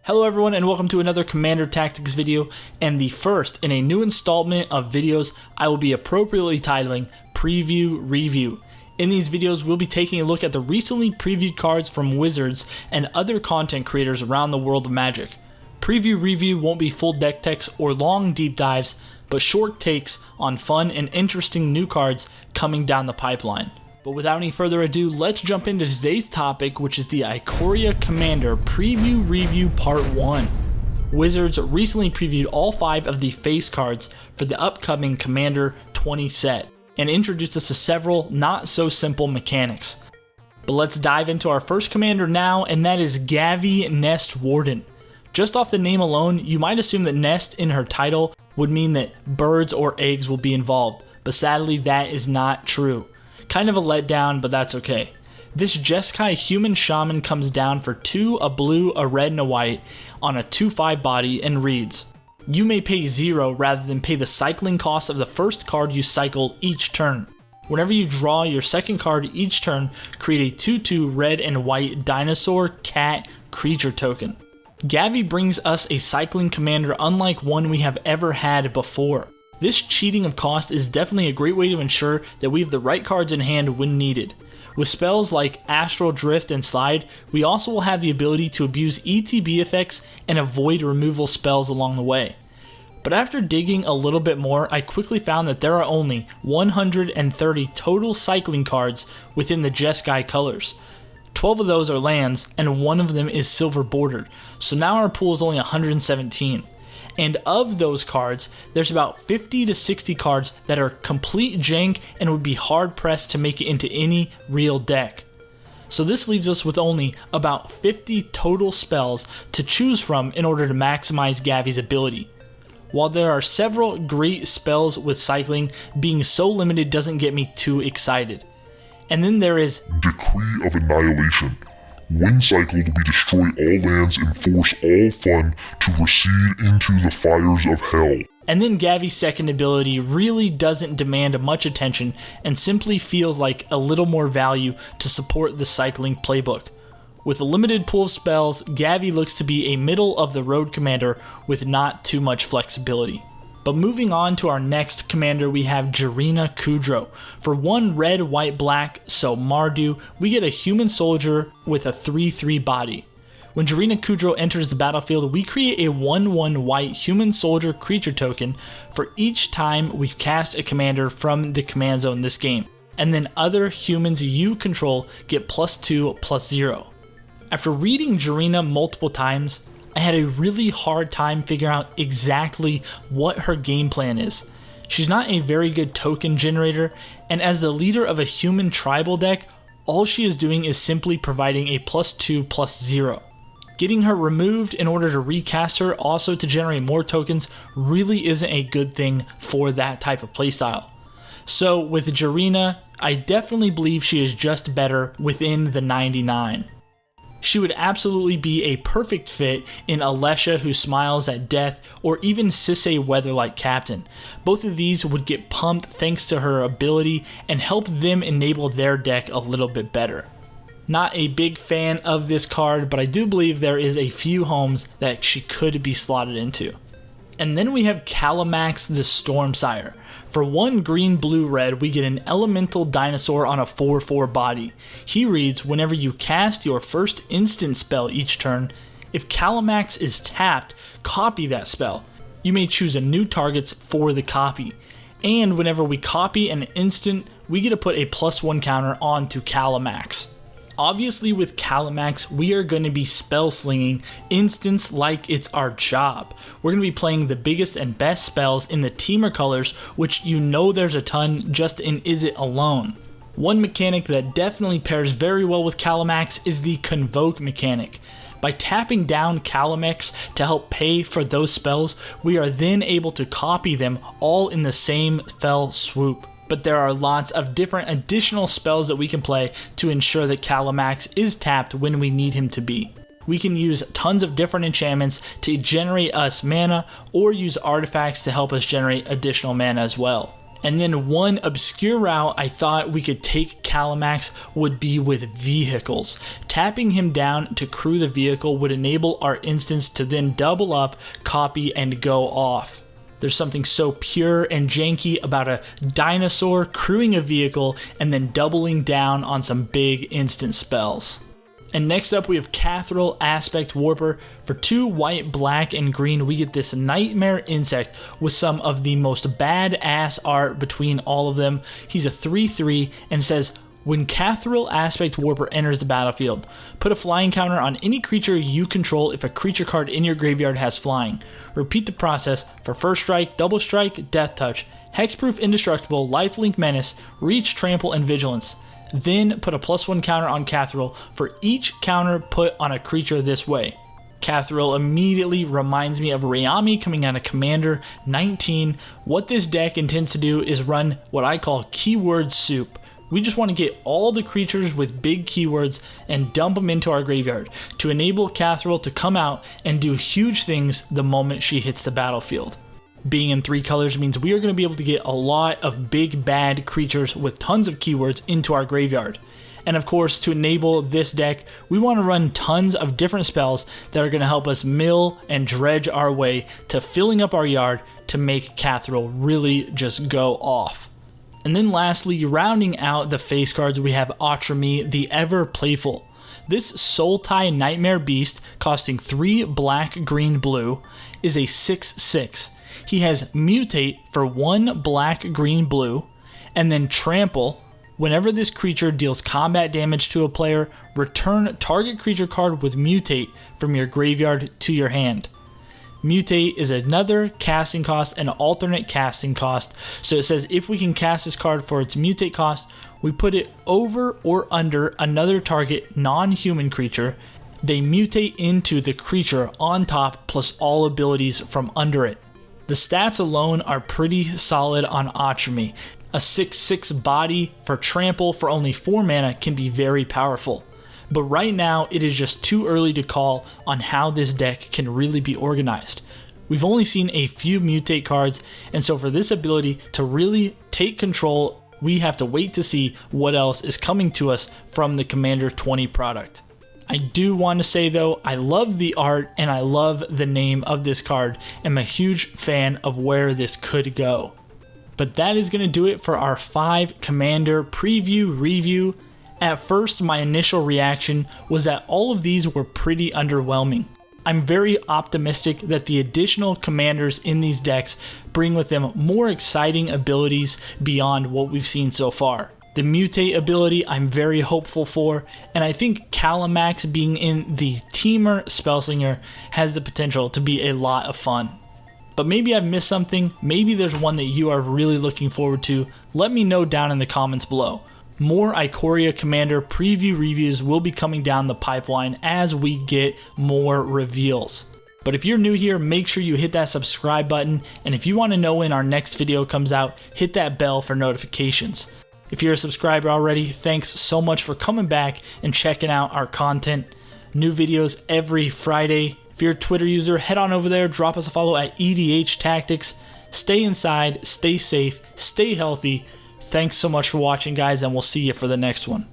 Hello everyone and welcome to another Commander Tactics video, and the first in a new installment of videos I will be appropriately titling Preview Review. In these videos we'll be taking a look at the recently previewed cards from Wizards and other content creators around the world of Magic. Preview Review won't be full deck techs or long deep dives, but short takes on fun and interesting new cards coming down the pipeline. But without any further ado, let's jump into today's topic, which is the Ikoria Commander Preview Review Part 1. Wizards recently previewed all 5 of the face cards for the upcoming Commander 20 set, and introduced us to several not so simple mechanics. But let's dive into our first commander now, and that is Gavi Nest Warden. Just off the name alone, you might assume that nest in her title would mean that birds or eggs will be involved, but sadly that is not true. Kind of a letdown, but that's okay. This Jeskai human shaman comes down for 2, a blue, a red, and a white on a 2/5 body and reads, you may pay 0 rather than pay the cycling cost of the first card you cycle each turn. Whenever you draw your second card each turn, create a 2/2 red and white dinosaur cat creature token. Gavi brings us a cycling commander unlike one we have ever had before. This cheating of cost is definitely a great way to ensure that we have the right cards in hand when needed. With spells like Astral Drift and Slide, we also will have the ability to abuse ETB effects and avoid removal spells along the way. But after digging a little bit more, I quickly found that there are only 130 total cycling cards within the Jeskai colors. 12 of those are lands, and 1 of them is silver bordered, so now our pool is only 117. And of those cards, there's about 50 to 60 cards that are complete jank and would be hard pressed to make it into any real deck. So this leaves us with only about 50 total spells to choose from in order to maximize Gavi's ability. While there are several great spells with cycling, being so limited doesn't get me too excited. And then there is Decree of Annihilation. When cycled, we destroy all lands and force all fun to recede into the fires of hell. And then Gavi's second ability really doesn't demand much attention and simply feels like a little more value to support the cycling playbook. With a limited pool of spells, Gavi looks to be a middle of the road commander with not too much flexibility. But moving on to our next commander, we have Jurina Kudrow. For 1 red, white, black, so Mardu, we get a human soldier with a 3/3 body. When Jurina Kudrow enters the battlefield, we create a 1/1 white human soldier creature token for each time we cast a commander from the command zone this game. And then other humans you control get +2/+0. After reading Jurina multiple times, I had a really hard time figuring out exactly what her game plan is. She's not a very good token generator, and as the leader of a human tribal deck, all she is doing is simply providing a +2/+0. Getting her removed in order to recast her also to generate more tokens really isn't a good thing for that type of playstyle. So with Jurina, I definitely believe she is just better within the 99. She would absolutely be a perfect fit in Alesha Who Smiles at Death or even Sisay Weatherlight Captain. Both of these would get pumped thanks to her ability and help them enable their deck a little bit better. Not a big fan of this card, but I do believe there is a few homes that she could be slotted into. And then we have Callum Axe the Stormsire. For 1 green, blue, red, we get an elemental dinosaur on a 4/4 body. He reads, whenever you cast your first instant spell each turn, if Callum Axe is tapped, copy that spell. You may choose a new target for the copy. And whenever we copy an instant, we get to put a +1 counter onto Callum Axe. Obviously with Callum Axe, we are going to be spell slinging instants like it's our job. We're going to be playing the biggest and best spells in the teamer colors, which you know there's a ton just in Izzet alone. One mechanic that definitely pairs very well with Callum Axe is the Convoke mechanic. By tapping down Callum Axe to help pay for those spells, we are then able to copy them all in the same fell swoop. But there are lots of different additional spells that we can play to ensure that Callum Axe is tapped when we need him to be. We can use tons of different enchantments to generate us mana or use artifacts to help us generate additional mana as well. And then one obscure route I thought we could take Callum Axe would be with vehicles. Tapping him down to crew the vehicle would enable our instance to then double up, copy, and go off. There's something so pure and janky about a dinosaur crewing a vehicle and then doubling down on some big instant spells. And next up we have Cathril Aspect Warper. For 2 white, black, and green we get this nightmare insect with some of the most badass art between all of them. He's a 3/3 and says, when Cathril Aspect Warper enters the battlefield, put a flying counter on any creature you control if a creature card in your graveyard has flying. Repeat the process for First Strike, Double Strike, Death Touch, Hexproof Indestructible, Lifelink Menace, Reach, Trample, and Vigilance. Then put a +1 counter on Cathril for each counter put on a creature this way. Cathril immediately reminds me of Rayami coming out of Commander 19. What this deck intends to do is run what I call keyword soup. We just want to get all the creatures with big keywords and dump them into our graveyard to enable Cathril to come out and do huge things the moment she hits the battlefield. Being in 3 colors means we are going to be able to get a lot of big bad creatures with tons of keywords into our graveyard. And of course, to enable this deck, we want to run tons of different spells that are going to help us mill and dredge our way to filling up our yard to make Cathril really just go off. And then lastly, rounding out the face cards, we have Atre Me, the Ever Playful. This Soul Tie Nightmare Beast, costing 3 black, green, blue, is a 6/6. He has Mutate for 1 black, green, blue, and then Trample. Whenever this creature deals combat damage to a player, return target creature card with Mutate from your graveyard to your hand. Mutate is another casting cost and alternate casting cost. So it says if we can cast this card for its mutate cost, we put it over or under another target non-human creature. They mutate into the creature on top plus all abilities from under it. The stats alone are pretty solid on Atre Me. A 6/6 body for trample for only 4 mana can be very powerful. But right now, it is just too early to call on how this deck can really be organized. We've only seen a few mutate cards, and so for this ability to really take control, we have to wait to see what else is coming to us from the Commander 20 product. I do want to say though, I love the art and I love the name of this card. I'm a huge fan of where this could go. But that is going to do it for our 5 Commander preview review. At first, my initial reaction was that all of these were pretty underwhelming. I'm very optimistic that the additional commanders in these decks bring with them more exciting abilities beyond what we've seen so far. The mutate ability I'm very hopeful for, and I think Callum Axe being in the Teamer Spellslinger has the potential to be a lot of fun. But maybe I've missed something, maybe there's one that you are really looking forward to. Let me know down in the comments below. More Ikoria Commander preview reviews will be coming down the pipeline as we get more reveals. But if you're new here, make sure you hit that subscribe button, and if you want to know when our next video comes out, hit that bell for notifications. If you're a subscriber already, thanks so much for coming back and checking out our content. New videos every Friday. If you're a Twitter user, head on over there, drop us a follow at EDH Tactics. Stay inside, stay safe, stay healthy. Thanks so much for watching, guys, and we'll see you for the next one.